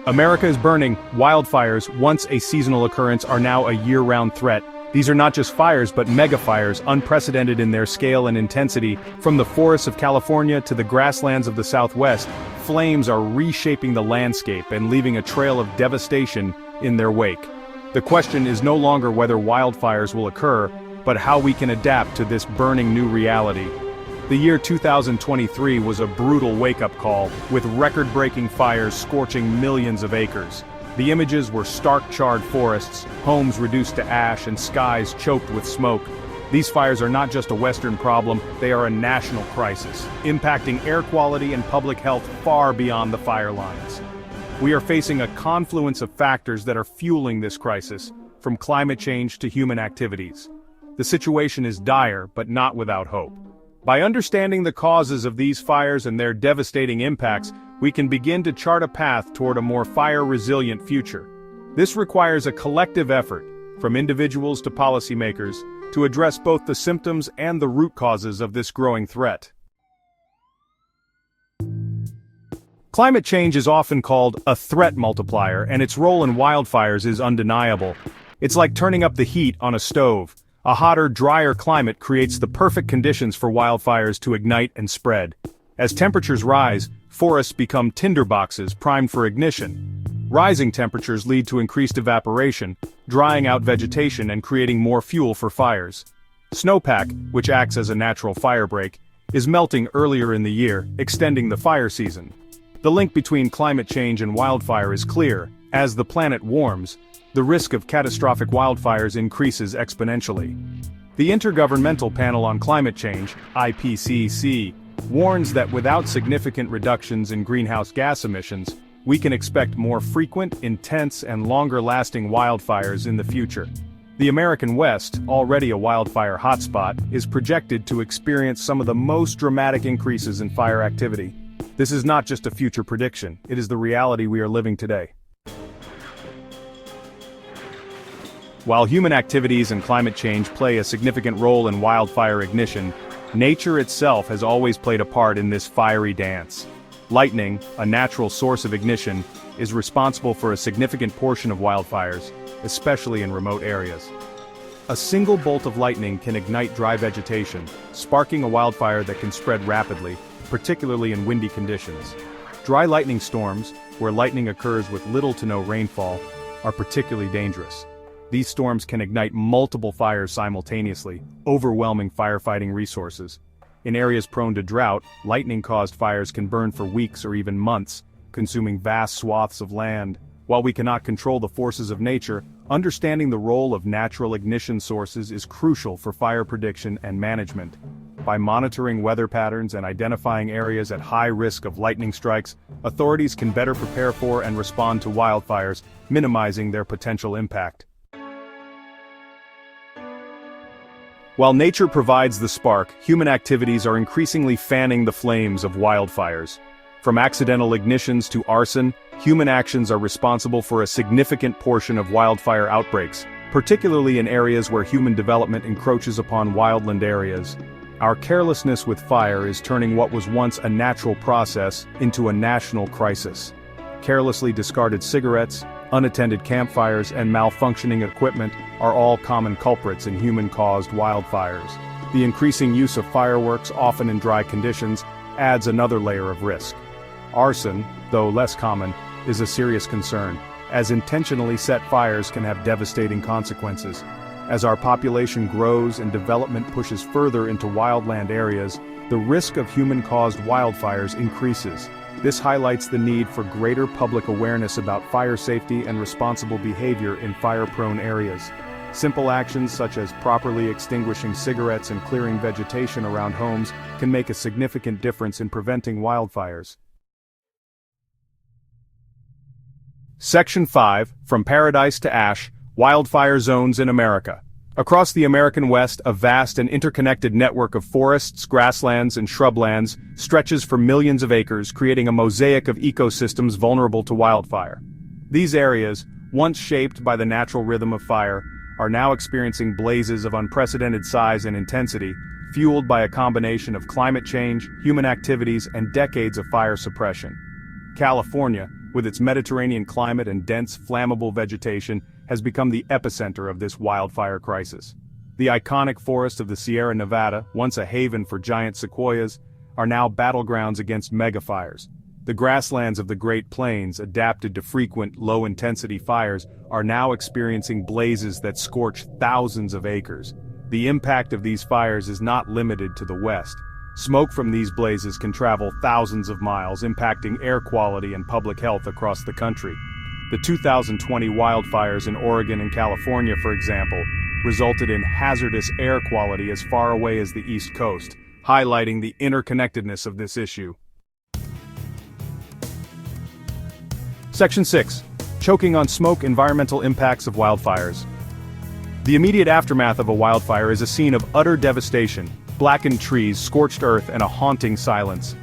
America is burning. Wildfires, once a seasonal occurrence, are now a year-round threat. These are not just fires but mega-fires, unprecedented in their scale and intensity. From the forests of California to the grasslands of the Southwest, flames are reshaping the landscape and leaving a trail of devastation in their wake. The question is no longer whether wildfires will occur, but how we can adapt to this burning new reality. The year 2023 was a brutal wake-up call, with record-breaking fires scorching millions of acres. The images were stark charred forests, homes reduced to ash, and skies choked with smoke. These fires are not just a Western problem, they are a national crisis, impacting air quality and public health far beyond the fire lines. We are facing a confluence of factors that are fueling this crisis, from climate change to human activities. The situation is dire, but not without hope. By understanding the causes of these fires and their devastating impacts, we can begin to chart a path toward a more fire-resilient future. This requires a collective effort, from individuals to policymakers, to address both the symptoms and the root causes of this growing threat. Climate change is often called a threat multiplier, and its role in wildfires is undeniable. It's like turning up the heat on a stove. A hotter, drier climate creates the perfect conditions for wildfires to ignite and spread. As temperatures rise, forests become tinderboxes primed for ignition. Rising temperatures lead to increased evaporation, drying out vegetation and creating more fuel for fires. Snowpack, which acts as a natural fire break, is melting earlier in the year, extending the fire season. The link between climate change and wildfire is clear. As the planet warms, the risk of catastrophic wildfires increases exponentially. The Intergovernmental Panel on Climate Change, IPCC, warns that without significant reductions in greenhouse gas emissions, we can expect more frequent, intense, and longer-lasting wildfires in the future. The American West, already a wildfire hotspot, is projected to experience some of the most dramatic increases in fire activity. This is not just a future prediction, it is the reality we are living today. While human activities and climate change play a significant role in wildfire ignition, nature itself has always played a part in this fiery dance. Lightning, a natural source of ignition, is responsible for a significant portion of wildfires, especially in remote areas. A single bolt of lightning can ignite dry vegetation, sparking a wildfire that can spread rapidly, particularly in windy conditions. Dry lightning storms, where lightning occurs with little to no rainfall, are particularly dangerous. These storms can ignite multiple fires simultaneously, overwhelming firefighting resources. In areas prone to drought, lightning-caused fires can burn for weeks or even months, consuming vast swaths of land. While we cannot control the forces of nature, understanding the role of natural ignition sources is crucial for fire prediction and management. By monitoring weather patterns and identifying areas at high risk of lightning strikes, authorities can better prepare for and respond to wildfires, minimizing their potential impact. While nature provides the spark, human activities are increasingly fanning the flames of wildfires. From accidental ignitions to arson, human actions are responsible for a significant portion of wildfire outbreaks, particularly in areas where human development encroaches upon wildland areas. Our carelessness with fire is turning what was once a natural process into a national crisis. Carelessly discarded cigarettes, unattended campfires, and malfunctioning equipment are all common culprits in human-caused wildfires. The increasing use of fireworks, often in dry conditions, adds another layer of risk. Arson, though less common, is a serious concern, as intentionally set fires can have devastating consequences. As our population grows and development pushes further into wildland areas, the risk of human-caused wildfires increases. This highlights the need for greater public awareness about fire safety and responsible behavior in fire-prone areas. Simple actions such as properly extinguishing cigarettes and clearing vegetation around homes can make a significant difference in preventing wildfires. Section 5, From Paradise to Ash, Wildfire Zones in America. Across the American West, a vast and interconnected network of forests, grasslands, and shrublands stretches for millions of acres, creating a mosaic of ecosystems vulnerable to wildfire. These areas, once shaped by the natural rhythm of fire, are now experiencing blazes of unprecedented size and intensity, fueled by a combination of climate change, human activities, and decades of fire suppression. California, with its Mediterranean climate and dense, flammable vegetation, has become the epicenter of this wildfire crisis. The iconic forests of the Sierra Nevada, once a haven for giant sequoias, are now battlegrounds against megafires. The grasslands of the Great Plains, adapted to frequent, low-intensity fires, are now experiencing blazes that scorch thousands of acres. The impact of these fires is not limited to the west. Smoke from these blazes can travel thousands of miles, impacting air quality and public health across the country. The 2020 wildfires in Oregon and California, for example, resulted in hazardous air quality as far away as the East Coast, highlighting the interconnectedness of this issue. Section 6. Choking on smoke: environmental impacts of wildfires. The immediate aftermath of a wildfire is a scene of utter devastation, blackened trees, scorched earth, and a haunting silence.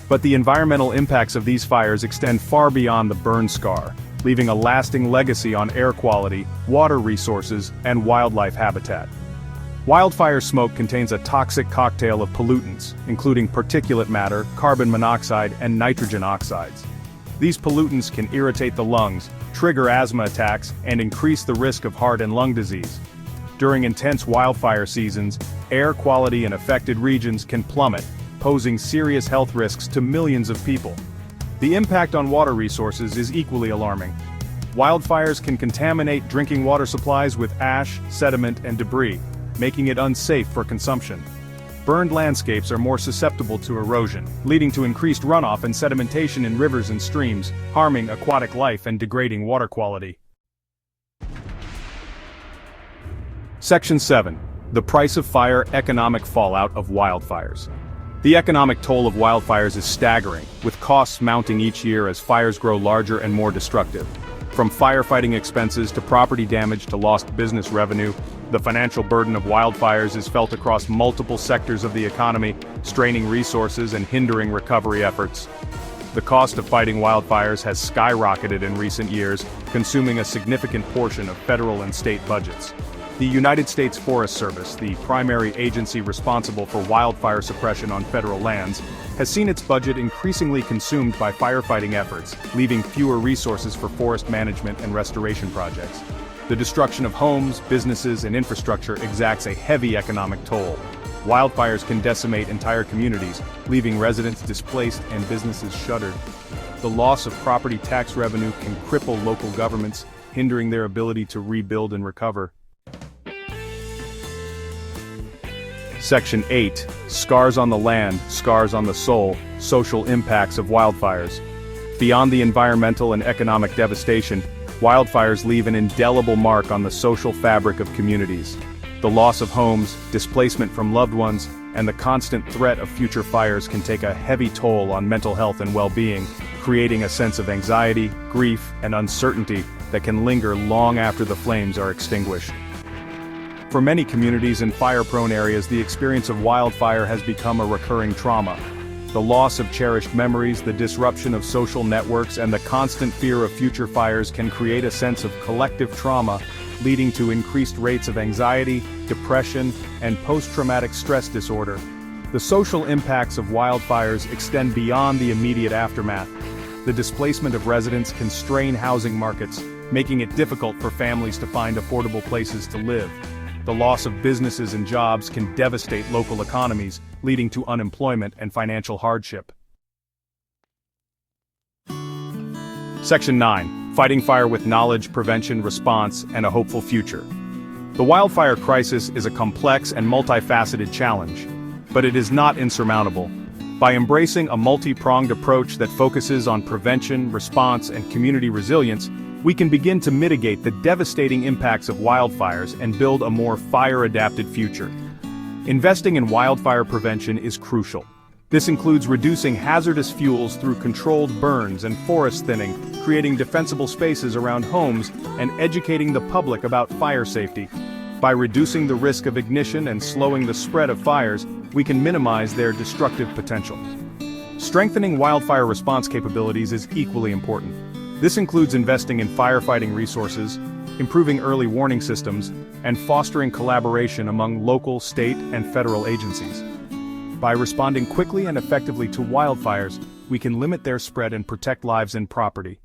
But the environmental impacts of these fires extend far beyond the burn scar, leaving a lasting legacy on air quality, water resources, and wildlife habitat. Wildfire smoke contains a toxic cocktail of pollutants, including particulate matter, carbon monoxide, and nitrogen oxides. These pollutants can irritate the lungs, trigger asthma attacks, and increase the risk of heart and lung disease. During intense wildfire seasons, air quality in affected regions can plummet, posing serious health risks to millions of people. The impact on water resources is equally alarming. Wildfires can contaminate drinking water supplies with ash, sediment, and debris, making it unsafe for consumption. Burned landscapes are more susceptible to erosion, leading to increased runoff and sedimentation in rivers and streams, harming aquatic life and degrading water quality. Section 7. The price of fire: economic fallout of wildfires. The economic toll of wildfires is staggering, with costs mounting each year as fires grow larger and more destructive. From firefighting expenses to property damage to lost business revenue, the financial burden of wildfires is felt across multiple sectors of the economy, straining resources and hindering recovery efforts. The cost of fighting wildfires has skyrocketed in recent years, consuming a significant portion of federal and state budgets. The United States Forest Service, the primary agency responsible for wildfire suppression on federal lands, has seen its budget increasingly consumed by firefighting efforts, leaving fewer resources for forest management and restoration projects. The destruction of homes, businesses, and infrastructure exacts a heavy economic toll. Wildfires can decimate entire communities, leaving residents displaced and businesses shuttered. The loss of property tax revenue can cripple local governments, hindering their ability to rebuild and recover. Section 8. Scars on the land, scars on the soul: social impacts of wildfires. Beyond the environmental and economic devastation, wildfires leave an indelible mark on the social fabric of communities. The loss of homes, displacement from loved ones, and the constant threat of future fires can take a heavy toll on mental health and well-being, creating a sense of anxiety, grief, and uncertainty that can linger long after the flames are extinguished. For many communities in fire-prone areas, the experience of wildfire has become a recurring trauma. The loss of cherished memories, the disruption of social networks, and the constant fear of future fires can create a sense of collective trauma, leading to increased rates of anxiety, depression, and post-traumatic stress disorder. The social impacts of wildfires extend beyond the immediate aftermath. The displacement of residents can strain housing markets, making it difficult for families to find affordable places to live. The loss of businesses and jobs can devastate local economies, leading to unemployment and financial hardship. Section 9. Fighting fire with knowledge, prevention, response, and a hopeful future. The wildfire crisis is a complex and multifaceted challenge, but it is not insurmountable. By embracing a multi-pronged approach that focuses on prevention, response, and community resilience, we can begin to mitigate the devastating impacts of wildfires and build a more fire-adapted future. Investing in wildfire prevention is crucial. This includes reducing hazardous fuels through controlled burns and forest thinning, creating defensible spaces around homes, and educating the public about fire safety. By reducing the risk of ignition and slowing the spread of fires, we can minimize their destructive potential. Strengthening wildfire response capabilities is equally important. This includes investing in firefighting resources, improving early warning systems, and fostering collaboration among local, state, and federal agencies. By responding quickly and effectively to wildfires, we can limit their spread and protect lives and property.